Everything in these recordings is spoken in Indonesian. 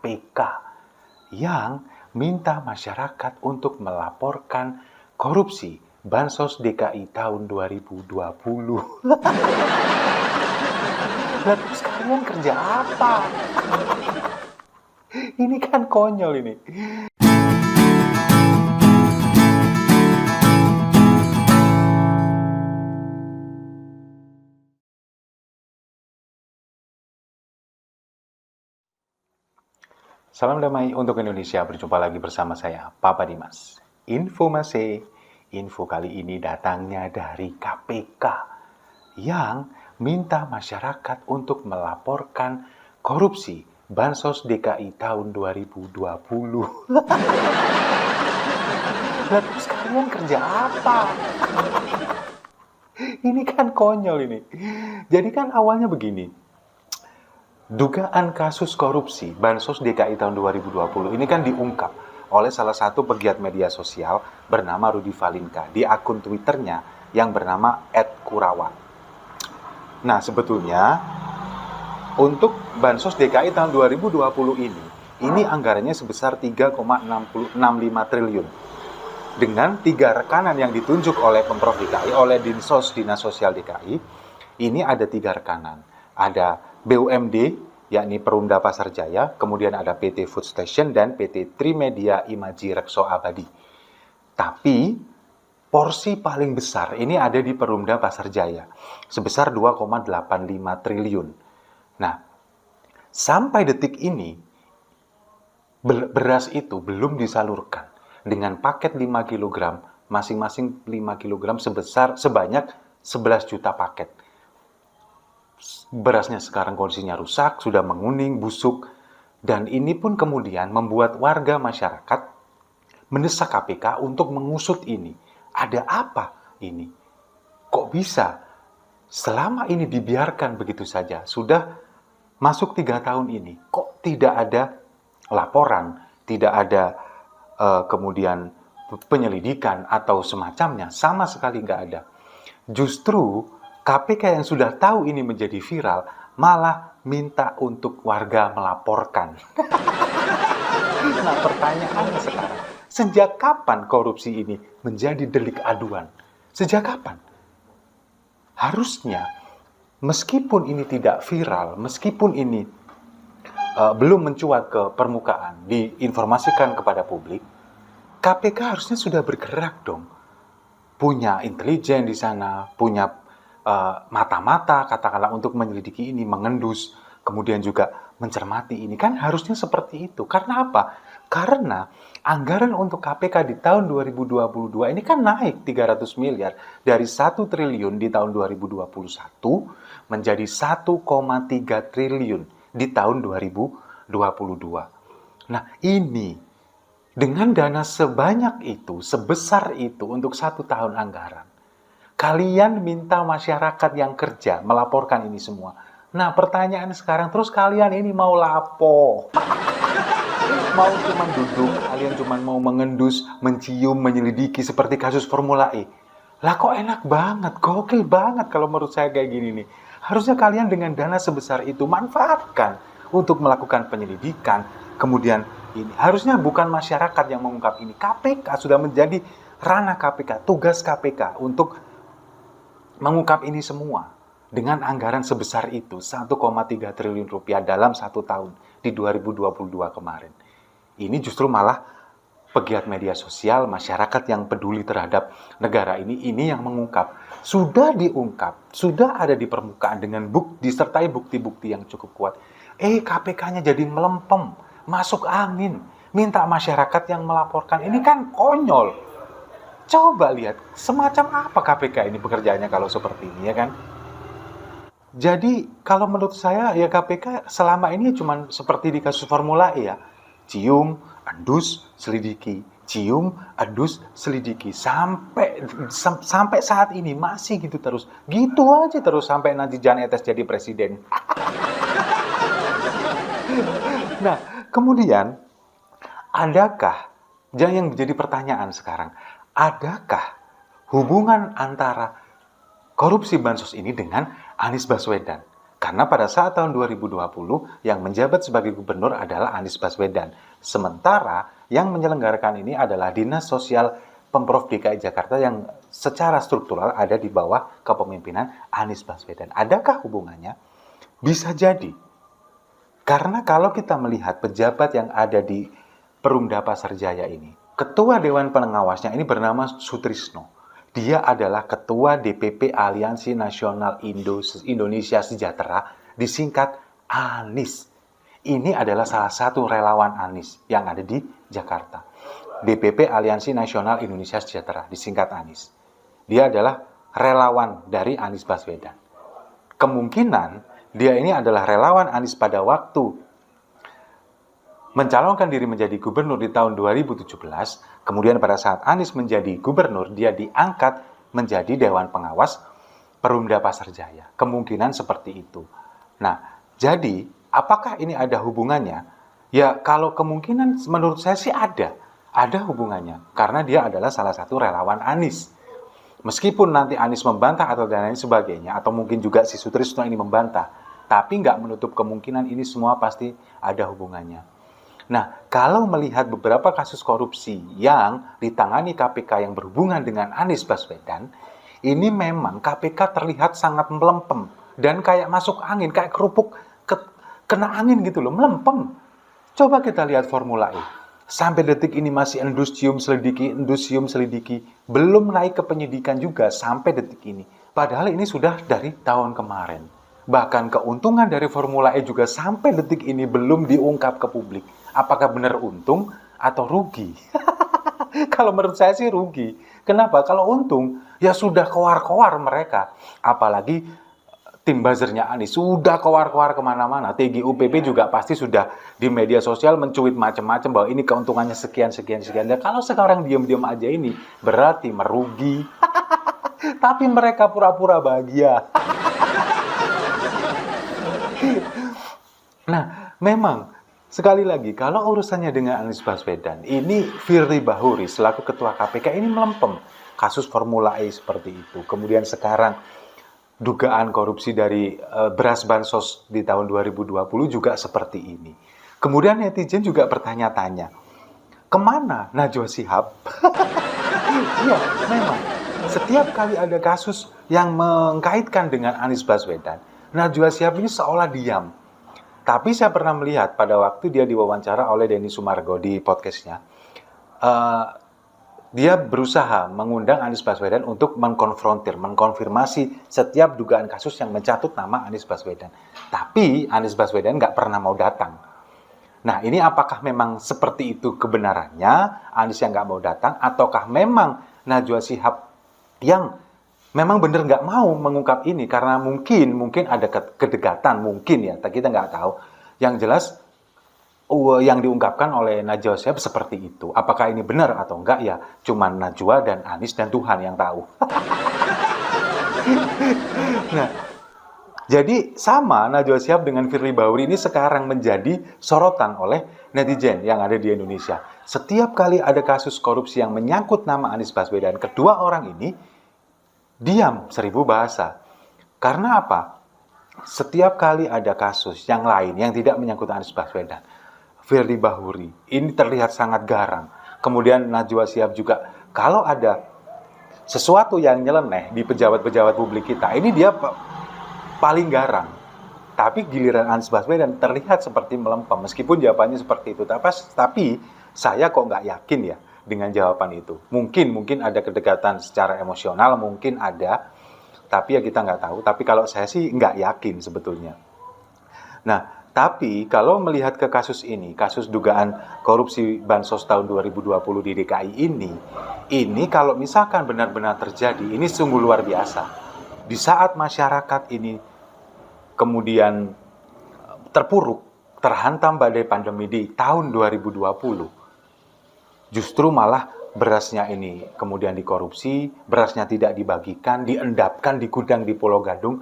KPK yang minta masyarakat untuk melaporkan korupsi Bansos DKI tahun 2020. Lah terus kalian kerja apa? Ini kan konyol ini. Salam damai untuk Indonesia, berjumpa lagi bersama saya, Papa Dimas. Info kali ini datangnya dari KPK yang minta masyarakat untuk melaporkan korupsi Bansos DKI tahun 2020. Lah terus kalian kerja apa? Ini kan konyol ini. Jadi kan awalnya begini. Dugaan kasus korupsi Bansos DKI tahun 2020 ini kan diungkap oleh salah satu pegiat media sosial bernama Rudy Valinka di akun Twitternya yang bernama @kurawa. Nah, sebetulnya untuk Bansos DKI tahun 2020 ini anggarannya sebesar 3,65 triliun. Dengan 3 rekanan yang ditunjuk oleh Pemprov DKI, oleh Dinsos Dinas Sosial DKI, ini ada 3 rekanan. Ada BUMD, yakni Perumda Pasar Jaya, kemudian ada PT Food Station, dan PT Trimedia Imaji Rekso Abadi. Tapi, porsi paling besar ini ada di Perumda Pasar Jaya, sebesar 2,85 triliun. Nah, sampai detik ini, beras itu belum disalurkan dengan paket 5 kg, masing-masing 5 kg sebanyak 11 juta paket. Berasnya sekarang kondisinya rusak, sudah menguning, busuk, dan ini pun kemudian membuat warga masyarakat mendesak KPK untuk mengusut ini. Ada apa ini? Kok bisa? Selama ini dibiarkan begitu saja, sudah masuk 3 tahun ini, kok tidak ada laporan, tidak ada kemudian penyelidikan atau semacamnya, sama sekali nggak ada. Justru KPK yang sudah tahu ini menjadi viral, malah minta untuk warga melaporkan. Nah, pertanyaannya sekarang, sejak kapan korupsi ini menjadi delik aduan? Sejak kapan? Harusnya, meskipun ini tidak viral, meskipun ini belum mencuat ke permukaan, diinformasikan kepada publik, KPK harusnya sudah bergerak dong. Punya intelijen di sana, punya mata-mata katakanlah untuk menyelidiki ini, mengendus, kemudian juga mencermati ini. Kan harusnya seperti itu. Karena apa? Karena anggaran untuk KPK di tahun 2022 ini kan naik 300 miliar dari 1 triliun di tahun 2021 menjadi 1,3 triliun di tahun 2022. Nah, ini dengan dana sebanyak itu, sebesar itu untuk 1 tahun anggaran, kalian minta masyarakat yang kerja melaporkan ini semua. Nah, pertanyaan sekarang, terus kalian ini mau lapo? Mau cuman duduk, kalian cuman mau mengendus, mencium, menyelidiki seperti kasus Formula E. Lah kok enak banget, gokil banget kalau menurut saya kayak gini nih. Harusnya kalian dengan dana sebesar itu manfaatkan untuk melakukan penyelidikan. Kemudian ini harusnya bukan masyarakat yang mengungkap ini. KPK sudah menjadi ranah KPK, tugas KPK untuk mengungkap ini semua dengan anggaran sebesar itu, 1,3 triliun rupiah dalam 1 tahun di 2022 kemarin. Ini justru malah pegiat media sosial, masyarakat yang peduli terhadap negara ini yang mengungkap. Sudah diungkap, sudah ada di permukaan dengan disertai bukti-bukti yang cukup kuat. KPK-nya jadi melempem, masuk angin, minta masyarakat yang melaporkan. Ini kan konyol. Coba lihat, semacam apa KPK ini pekerjaannya kalau seperti ini, ya kan? Jadi, kalau menurut saya, ya KPK selama ini cuma seperti di kasus Formula E ya. Cium, endus, selidiki. Cium, endus, selidiki. Sampai saat ini masih gitu terus. Gitu aja terus sampai nanti Jan Etes jadi presiden. Nah, kemudian, adakah, yang menjadi pertanyaan sekarang, adakah hubungan antara korupsi Bansos ini dengan Anies Baswedan? Karena pada saat tahun 2020 yang menjabat sebagai gubernur adalah Anies Baswedan. Sementara yang menyelenggarakan ini adalah Dinas Sosial Pemprov DKI Jakarta yang secara struktural ada di bawah kepemimpinan Anies Baswedan. Adakah hubungannya? Bisa jadi. Karena kalau kita melihat pejabat yang ada di Perumda Pasar Jaya ini, Ketua Dewan Pengawasnya ini bernama Sutrisno. Dia adalah Ketua DPP Aliansi Nasional Indonesia Sejahtera, disingkat ANIS. Ini adalah salah satu relawan ANIS yang ada di Jakarta. DPP Aliansi Nasional Indonesia Sejahtera, disingkat ANIS. Dia adalah relawan dari Anies Baswedan. Kemungkinan dia ini adalah relawan Anies pada waktu mencalonkan diri menjadi gubernur di tahun 2017, kemudian pada saat Anies menjadi gubernur, dia diangkat menjadi Dewan Pengawas Perumda Pasar Jaya. Kemungkinan seperti itu. Nah, jadi apakah ini ada hubungannya? Ya, kalau kemungkinan menurut saya sih ada hubungannya. Karena dia adalah salah satu relawan Anies. Meskipun nanti Anies membantah atau dan lain sebagainya, atau mungkin juga si Sutrisno ini membantah, tapi nggak menutup kemungkinan ini semua pasti ada hubungannya. Nah, kalau melihat beberapa kasus korupsi yang ditangani KPK yang berhubungan dengan Anies Baswedan, ini memang KPK terlihat sangat melempem dan kayak masuk angin, kayak kerupuk kena angin gitu loh, melempem. Coba kita lihat Formula E. Sampai detik ini masih endus cium selidiki, belum naik ke penyidikan juga sampai detik ini. Padahal ini sudah dari tahun kemarin. Bahkan keuntungan dari Formula E juga sampai detik ini belum diungkap ke publik. Apakah benar untung atau rugi? Kalau menurut saya sih rugi. Kenapa? Kalau untung, ya sudah keluar-keluar mereka. Apalagi tim buzzernya Anies sudah keluar-keluar kemana-mana. TGUPP juga pasti sudah di media sosial mencuit macam-macam bahwa ini keuntungannya sekian. Dan kalau sekarang diam-diam aja ini, berarti merugi. Tapi mereka pura-pura bahagia. Nah, memang sekali lagi, kalau urusannya dengan Anies Baswedan, ini Firly Bahuri selaku Ketua KPK ini melempem kasus Formula E seperti itu. Kemudian sekarang dugaan korupsi dari beras bansos di tahun 2020 juga seperti ini. Kemudian netizen juga bertanya-tanya, kemana Najwa Shihab? Iya, memang. Setiap kali ada kasus yang mengkaitkan dengan Anies Baswedan, Najwa Shihab ini seolah diam. Tapi saya pernah melihat pada waktu dia diwawancara oleh Denny Sumargo di podcastnya, dia berusaha mengundang Anies Baswedan untuk mengkonfirmasi setiap dugaan kasus yang mencatut nama Anies Baswedan. Tapi Anies Baswedan nggak pernah mau datang. Nah, ini apakah memang seperti itu kebenarannya, Anies yang nggak mau datang, ataukah memang Najwa Shihab yang memang benar nggak mau mengungkap ini karena mungkin ada kedekatan, mungkin ya, kita nggak tahu. Yang jelas yang diungkapkan oleh Najwa Shihab seperti itu. Apakah ini benar atau enggak ya? Cuman Najwa dan Anies dan Tuhan yang tahu. Nah, jadi sama Najwa Shihab dengan Firly Bahuri ini sekarang menjadi sorotan oleh netizen yang ada di Indonesia. Setiap kali ada kasus korupsi yang menyangkut nama Anies Baswedan, kedua orang ini diam 1000 bahasa. Karena apa? Setiap kali ada kasus yang lain yang tidak menyangkut Anies Baswedan, Firly Bahuri ini terlihat sangat garang. Kemudian Najwa Shihab juga, kalau ada sesuatu yang nyeleneh di pejabat-pejabat publik kita, ini dia paling garang. Tapi giliran Anies Baswedan terlihat seperti melempem, meskipun jawabannya seperti itu. Tapi saya kok nggak yakin ya dengan jawaban itu. Mungkin ada kedekatan secara emosional, mungkin ada, tapi ya kita nggak tahu. Tapi kalau saya sih nggak yakin sebetulnya. Nah, tapi kalau melihat ke kasus ini, kasus dugaan korupsi bansos tahun 2020 di DKI ini kalau misalkan benar-benar terjadi, ini sungguh luar biasa. Di saat masyarakat ini kemudian terpuruk, terhantam badai pandemi di tahun 2020, justru malah berasnya ini kemudian dikorupsi, berasnya tidak dibagikan, diendapkan di gudang di Pulau Gadung,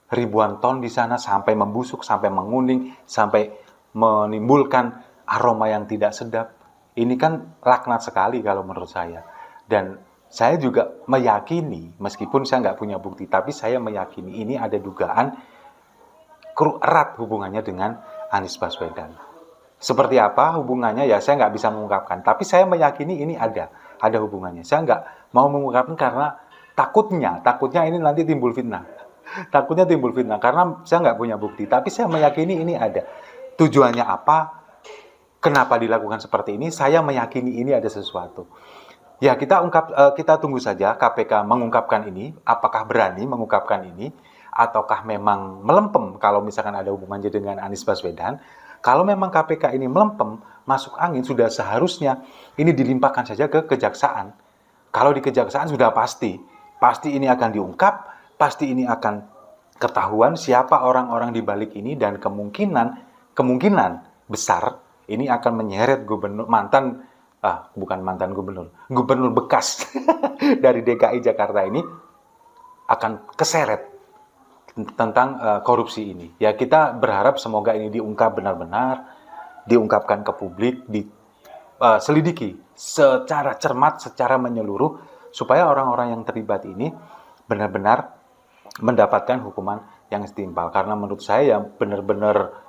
ribuan ton di sana sampai membusuk, sampai menguning, sampai menimbulkan aroma yang tidak sedap. Ini kan laknat sekali kalau menurut saya. Dan saya juga meyakini, meskipun saya nggak punya bukti, tapi saya meyakini ini ada dugaan erat hubungannya dengan Anies Baswedan. Seperti apa hubungannya ya saya nggak bisa mengungkapkan, tapi saya meyakini ini ada hubungannya. Saya nggak mau mengungkapkan karena takutnya ini nanti timbul fitnah. Takutnya timbul fitnah karena saya nggak punya bukti, tapi saya meyakini ini ada. Tujuannya apa? Kenapa dilakukan seperti ini? Saya meyakini ini ada sesuatu. Ya kita tunggu saja KPK mengungkapkan ini, apakah berani mengungkapkan ini, ataukah memang melempem kalau misalkan ada hubungannya dengan Anies Baswedan. Kalau memang KPK ini melempem, masuk angin, sudah seharusnya ini dilimpahkan saja ke kejaksaan. Kalau di kejaksaan sudah pasti ini akan diungkap, pasti ini akan ketahuan siapa orang-orang di balik ini, dan kemungkinan besar ini akan menyeret gubernur gubernur bekas dari DKI Jakarta ini akan keseret tentang korupsi ini. Ya kita berharap semoga ini diungkap benar-benar, diungkapkan ke publik, diselidiki secara cermat, secara menyeluruh, supaya orang-orang yang terlibat ini benar-benar mendapatkan hukuman yang setimpal. Karena menurut saya benar-benar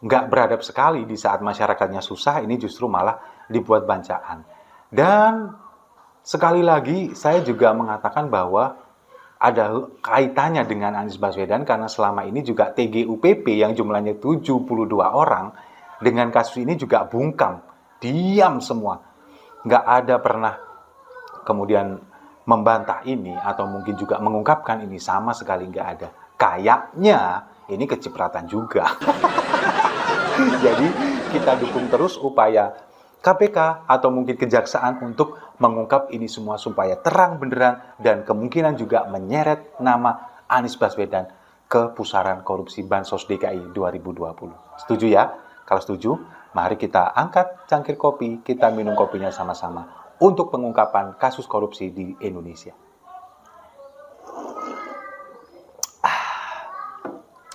nggak beradab sekali di saat masyarakatnya susah, ini justru malah dibuat bancaan. Dan sekali lagi saya juga mengatakan bahwa ada kaitannya dengan Anies Baswedan karena selama ini juga TGUPP yang jumlahnya 72 orang dengan kasus ini juga bungkam, diam semua. Nggak ada pernah kemudian membantah ini atau mungkin juga mengungkapkan ini, sama sekali nggak ada. Kayaknya ini kecipratan juga. Jadi kita dukung terus upaya KPK atau mungkin kejaksaan untuk mengungkap ini semua supaya terang benderang dan kemungkinan juga menyeret nama Anies Baswedan ke pusaran korupsi Bansos DKI 2020. Setuju ya? Kalau setuju, mari kita angkat cangkir kopi, kita minum kopinya sama-sama untuk pengungkapan kasus korupsi di Indonesia.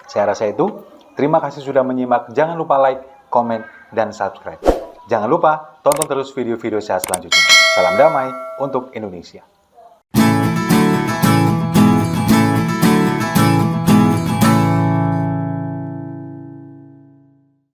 Saya rasa itu. Terima kasih sudah menyimak. Jangan lupa like, komen, dan subscribe. Jangan lupa tonton terus video-video saya selanjutnya. Salam damai untuk Indonesia.